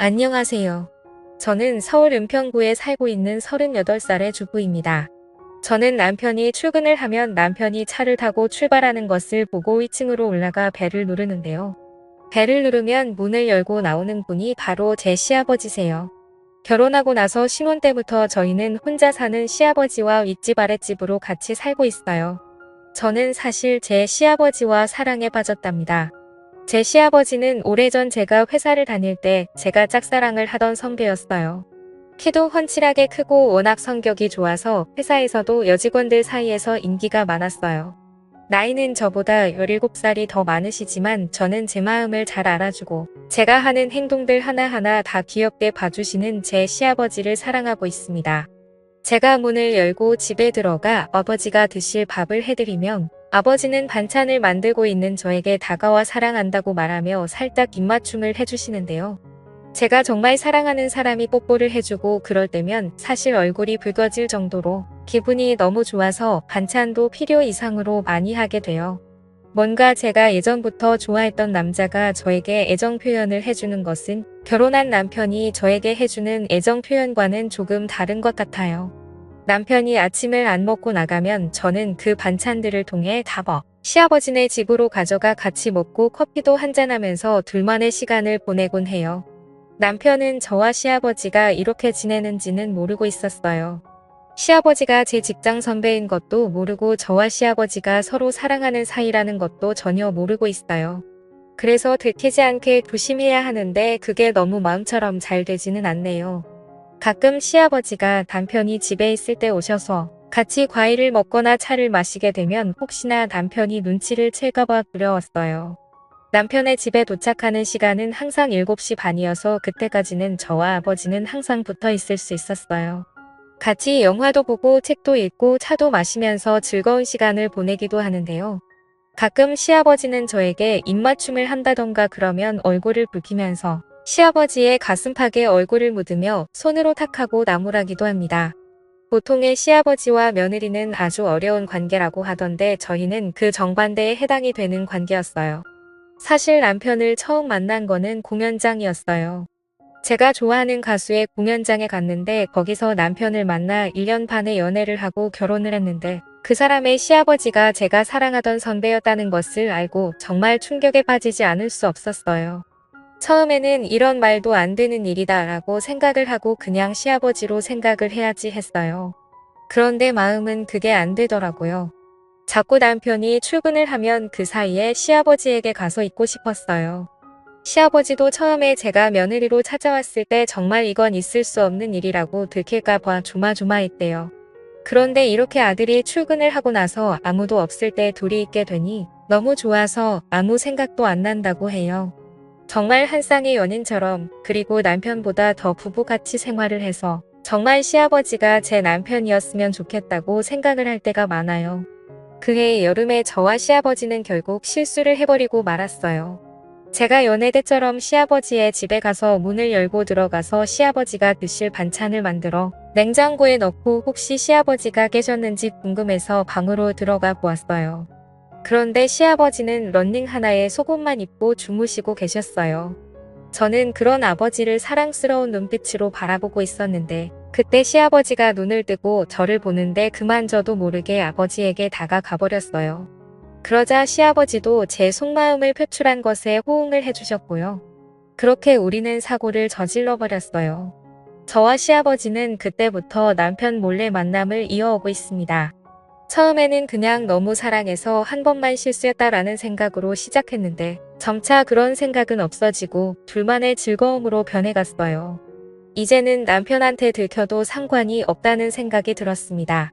안녕하세요. 저는 서울 은평구에 살고 있는 38살의 주부입니다. 저는 남편이 출근을 하면 남편이 차를 타고 출발하는 것을 보고 2층으로 올라가 벨을 누르는데요. 벨을 누르면 문을 열고 나오는 분이 바로 제 시아버지세요. 결혼하고 나서 신혼 때부터 저희는 혼자 사는 시아버지와 윗집 아랫집으로 같이 살고 있어요. 저는 사실 제 시아버지와 사랑에 빠졌답니다. 제 시아버지는 오래전 제가 회사를 다닐 때 제가 짝사랑을 하던 선배였어요. 키도 훤칠하게 크고 워낙 성격이 좋아서 회사에서도 여직원들 사이에서 인기가 많았어요. 나이는 저보다 17살이 더 많으시지만 저는 제 마음을 잘 알아주고 제가 하는 행동들 하나하나 다 귀엽게 봐주시는 제 시아버지를 사랑하고 있습니다. 제가 문을 열고 집에 들어가 아버지가 드실 밥을 해드리면 아버지는 반찬을 만들고 있는 저에게 다가와 사랑한다고 말하며 살짝 입맞춤을 해주시는데요. 제가 정말 사랑하는 사람이 뽀뽀를 해주고 그럴 때면 사실 얼굴이 붉어질 정도로 기분이 너무 좋아서 반찬도 필요 이상으로 많이 하게 돼요. 뭔가 제가 예전부터 좋아했던 남자가 저에게 애정 표현을 해주는 것은 결혼한 남편이 저에게 해주는 애정 표현과는 조금 다른 것 같아요. 남편이 아침을 안 먹고 나가면 저는 그 반찬들을 통해 시아버지네 집으로 가져가 같이 먹고 커피도 한잔하면서 둘만의 시간을 보내곤 해요. 남편은 저와 시아버지가 이렇게 지내는지는 모르고 있었어요. 시아버지가 제 직장 선배인 것도 모르고 저와 시아버지가 서로 사랑하는 사이라는 것도 전혀 모르고 있어요. 그래서 들키지 않게 조심해야 하는데 그게 너무 마음처럼 잘 되지는 않네요. 가끔 시아버지가 남편이 집에 있을 때 오셔서 같이 과일을 먹거나 차를 마시게 되면 혹시나 남편이 눈치를 챌까봐 두려웠어요. 남편의 집에 도착하는 시간은 항상 7시 반이어서 그때까지는 저와 아버지는 항상 붙어 있을 수 있었어요. 같이 영화도 보고 책도 읽고 차도 마시면서 즐거운 시간을 보내기도 하는데요. 가끔 시아버지는 저에게 입맞춤을 한다던가 그러면 얼굴을 붉히면서 시아버지의 가슴팍에 얼굴을 묻으며 손으로 탁하고 나무라기도 합니다. 보통의 시아버지와 며느리는 아주 어려운 관계라고 하던데 저희는 그 정반대에 해당이 되는 관계였어요. 사실 남편을 처음 만난 거는 공연장이었어요. 제가 좋아하는 가수의 공연장에 갔는데 거기서 남편을 만나 1년 반의 연애를 하고 결혼을 했는데 그 사람의 시아버지가 제가 사랑하던 선배였다는 것을 알고 정말 충격에 빠지지 않을 수 없었어요. 처음에는 이런 말도 안 되는 일이다 라고 생각을 하고 그냥 시아버지로 생각을 해야지 했어요. 그런데 마음은 그게 안 되더라고요. 자꾸 남편이 출근을 하면 그 사이에 시아버지에게 가서 있고 싶었어요. 시아버지도 처음에 제가 며느리로 찾아왔을 때 정말 이건 있을 수 없는 일이라고 들킬까 봐 조마조마했대요. 그런데 이렇게 아들이 출근을 하고 나서 아무도 없을 때 둘이 있게 되니 너무 좋아서 아무 생각도 안 난다고 해요. 정말 한 쌍의 연인처럼 그리고 남편보다 더 부부같이 생활을 해서 정말 시아버지가 제 남편이었으면 좋겠다고 생각을 할 때가 많아요. 그해 여름에 저와 시아버지는 결국 실수를 해버리고 말았어요. 제가 연애 때처럼 시아버지의 집에 가서 문을 열고 들어가서 시아버지가 드실 반찬을 만들어 냉장고에 넣고 혹시 시아버지가 깨셨는지 궁금해서 방으로 들어가 보았어요. 그런데 시아버지는 러닝 하나에 속옷만 입고 주무시고 계셨어요. 저는 그런 아버지를 사랑스러운 눈빛으로 바라보고 있었는데 그때 시아버지가 눈을 뜨고 저를 보는데 그만저도 모르게 아버지에게 다가가 버렸어요. 그러자 시아버지도 제 속마음을 표출한 것에 호응을 해주셨고요. 그렇게 우리는 사고를 저질러 버렸어요. 저와 시아버지는 그때부터 남편 몰래 만남을 이어오고 있습니다. 처음에는 그냥 너무 사랑해서 한 번만 실수했다라는 생각으로 시작했는데 점차 그런 생각은 없어지고 둘만의 즐거움으로 변해갔어요. 이제는 남편한테 들켜도 상관이 없다는 생각이 들었습니다.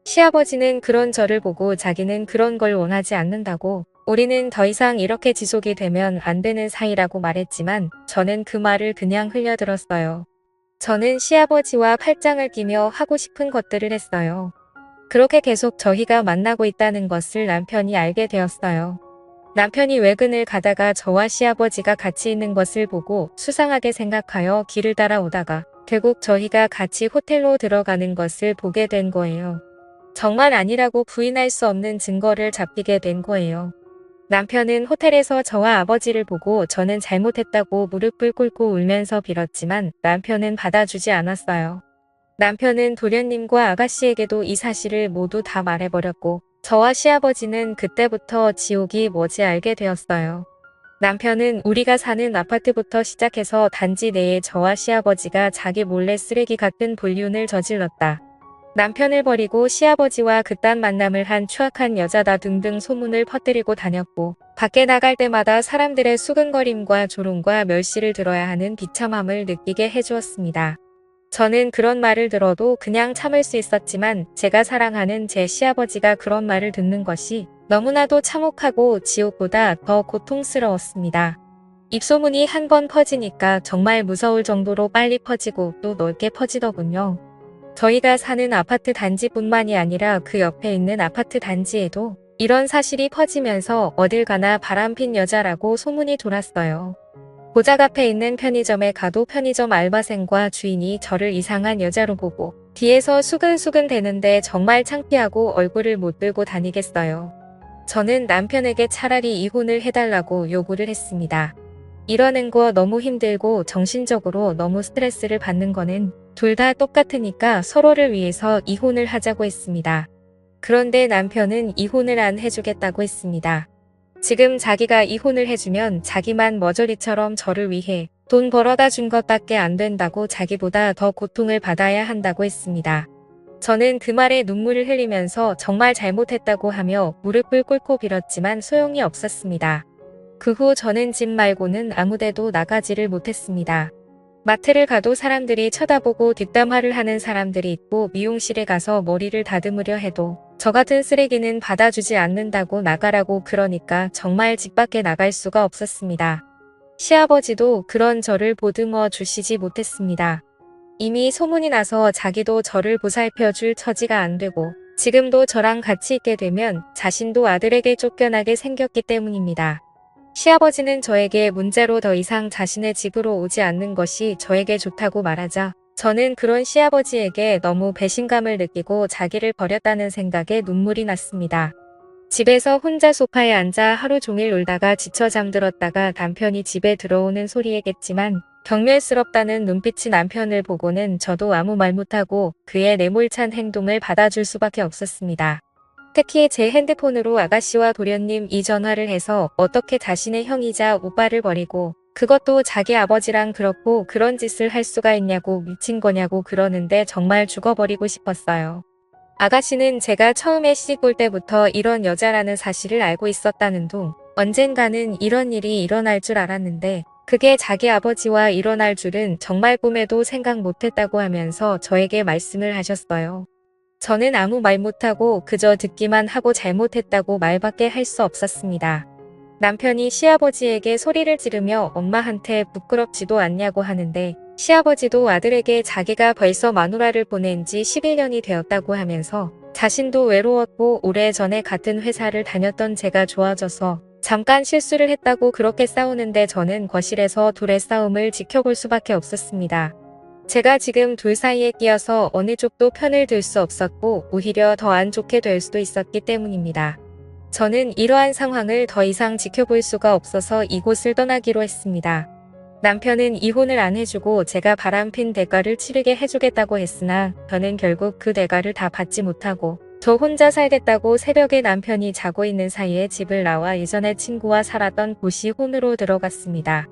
시아버지는 그런 저를 보고 자기는 그런 걸 원하지 않는다고 우리는 더 이상 이렇게 지속이 되면 안 되는 사이라고 말했지만 저는 그 말을 그냥 흘려들었어요. 저는 시아버지와 팔짱을 끼며 하고 싶은 것들을 했어요. 그렇게 계속 저희가 만나고 있다는 것을 남편이 알게 되었어요. 남편이 외근을 가다가 저와 시아버지가 같이 있는 것을 보고 수상하게 생각하여 길을 따라오다가 결국 저희가 같이 호텔로 들어가는 것을 보게 된 거예요. 정말 아니라고 부인할 수 없는 증거를 잡히게 된 거예요. 남편은 호텔에서 저와 아버지를 보고 저는 잘못했다고 무릎을 꿇고 울면서 빌었지만 남편은 받아주지 않았어요. 남편은 도련님과 아가씨에게도 이 사실을 모두 다 말해버렸고 저와 시아버지는 그때부터 지옥이 뭔지 알게 되었어요. 남편은 우리가 사는 아파트부터 시작해서 단지 내에 저와 시아버지가 자기 몰래 쓰레기 같은 불륜을 저질렀다. 남편을 버리고 시아버지와 그딴 만남을 한 추악한 여자다 등등 소문을 퍼뜨리고 다녔고 밖에 나갈 때마다 사람들의 수근거림과 조롱과 멸시를 들어야 하는 비참함을 느끼게 해주었습니다. 저는 그런 말을 들어도 그냥 참을 수 있었지만 제가 사랑하는 제 시아버지가 그런 말을 듣는 것이 너무나도 참혹하고 지옥보다 더 고통스러웠습니다. 입소문이 한 번 퍼지니까 정말 무서울 정도로 빨리 퍼지고 또 넓게 퍼지더군요. 저희가 사는 아파트 단지뿐만이 아니라 그 옆에 있는 아파트 단지에도 이런 사실이 퍼지면서 어딜 가나 바람핀 여자라고 소문이 돌았어요. 고작 앞에 있는 편의점에 가도 편의점 알바생과 주인이 저를 이상한 여자로 보고 뒤에서 수근수근 대는데 정말 창피하고 얼굴을 못 들고 다니겠어요. 저는 남편에게 차라리 이혼을 해달라고 요구를 했습니다. 이러는 거 너무 힘들고 정신적으로 너무 스트레스를 받는 거는 둘 다 똑같으니까 서로를 위해서 이혼을 하자고 했습니다. 그런데 남편은 이혼을 안 해주겠다고 했습니다. 지금 자기가 이혼을 해주면 자기만 머저리처럼 저를 위해 돈 벌어다 준 것밖에 안 된다고 자기보다 더 고통을 받아야 한다고 했습니다. 저는 그 말에 눈물을 흘리면서 정말 잘못했다고 하며 무릎을 꿇고 빌었지만 소용이 없었습니다. 그 후 저는 집 말고는 아무데도 나가지를 못했습니다. 마트를 가도 사람들이 쳐다보고 뒷담화를 하는 사람들이 있고 미용실에 가서 머리를 다듬으려 해도 저 같은 쓰레기는 받아주지 않는다고 나가라고 그러니까 정말 집 밖에 나갈 수가 없었습니다. 시아버지도 그런 저를 보듬어 주시지 못했습니다. 이미 소문이 나서 자기도 저를 보살펴줄 처지가 안 되고 지금도 저랑 같이 있게 되면 자신도 아들에게 쫓겨나게 생겼기 때문입니다. 시아버지는 저에게 문자로 더 이상 자신의 집으로 오지 않는 것이 저에게 좋다고 말하자 저는 그런 시아버지에게 너무 배신감을 느끼고 자기를 버렸다는 생각에 눈물이 났습니다. 집에서 혼자 소파에 앉아 하루 종일 울다가 지쳐 잠들었다가 남편이 집에 들어오는 소리에겠지만 경멸스럽다는 눈빛이 남편을 보고는 저도 아무 말 못하고 그의 내몰찬 행동을 받아줄 수밖에 없었습니다. 특히 제 핸드폰으로 아가씨와 도련님 이 전화를 해서 어떻게 자신의 형이자 오빠를 버리고 그것도 자기 아버지랑 그렇고 그런 짓을 할 수가 있냐고 미친 거냐고 그러는데 정말 죽어버리고 싶었어요. 아가씨는 제가 처음에 시집 올 때부터 이런 여자라는 사실을 알고 있었다는 둥 언젠가는 이런 일이 일어날 줄 알았는데 그게 자기 아버지와 일어날 줄은 정말 꿈에도 생각 못했다고 하면서 저에게 말씀을 하셨어요. 저는 아무 말 못하고 그저 듣기만 하고 잘못했다고 말밖에 할 수 없었습니다. 남편이 시아버지에게 소리를 지르며 엄마한테 부끄럽지도 않냐고 하는데 시아버지도 아들에게 자기가 벌써 마누라를 보낸 지 11년이 되었다고 하면서 자신도 외로웠고 오래전에 같은 회사를 다녔던 제가 좋아져서 잠깐 실수를 했다고 그렇게 싸우는데 저는 거실에서 둘의 싸움을 지켜볼 수밖에 없었습니다. 제가 지금 둘 사이에 끼어서 어느 쪽도 편을 들 수 없었고 오히려 더 안 좋게 될 수도 있었기 때문입니다. 저는 이러한 상황을 더 이상 지켜볼 수가 없어서 이곳을 떠나기로 했습니다. 남편은 이혼을 안 해주고 제가 바람핀 대가를 치르게 해주겠다고 했으나 저는 결국 그 대가를 다 받지 못하고 저 혼자 살겠다고 새벽에 남편이 자고 있는 사이에 집을 나와 예전에 친구와 살았던 곳이 홈으로 들어갔습니다.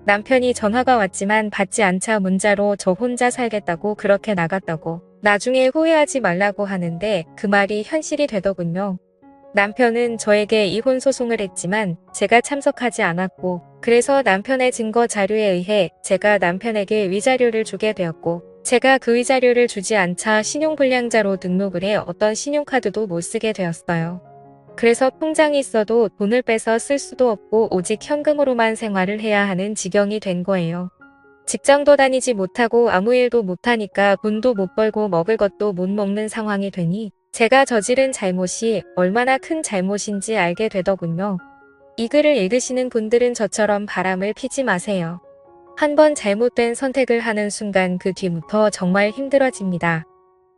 남편이 전화가 왔지만 받지 않자 문자로 저 혼자 살겠다고 그렇게 나갔다고 나중에 후회하지 말라고 하는데 그 말이 현실이 되더군요. 남편은 저에게 이혼 소송을 했지만 제가 참석하지 않았고 그래서 남편의 증거 자료에 의해 제가 남편에게 위자료를 주게 되었고 제가 그 위자료를 주지 않자 신용불량자로 등록을 해 어떤 신용카드도 못 쓰게 되었어요. 그래서 통장이 있어도 돈을 빼서 쓸 수도 없고 오직 현금으로만 생활을 해야 하는 지경이 된 거예요. 직장도 다니지 못하고 아무 일도 못하니까 돈도 못 벌고 먹을 것도 못 먹는 상황이 되니 제가 저지른 잘못이 얼마나 큰 잘못인지 알게 되더군요. 이 글을 읽으시는 분들은 저처럼 바람을 피지 마세요. 한번 잘못된 선택을 하는 순간 그 뒤부터 정말 힘들어집니다.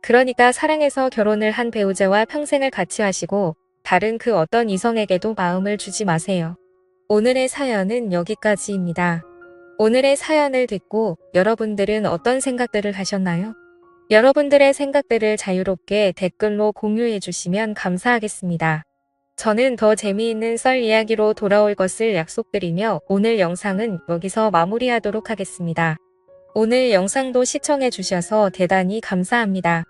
그러니까 사랑해서 결혼을 한 배우자와 평생을 같이 하시고 다른 그 어떤 이성에게도 마음을 주지 마세요. 오늘의 사연은 여기까지입니다. 오늘의 사연을 듣고 여러분들은 어떤 생각들을 하셨나요? 여러분들의 생각들을 자유롭게 댓글로 공유해 주시면 감사하겠습니다. 저는 더 재미있는 썰 이야기로 돌아올 것을 약속드리며 오늘 영상은 여기서 마무리하도록 하겠습니다. 오늘 영상도 시청해 주셔서 대단히 감사합니다.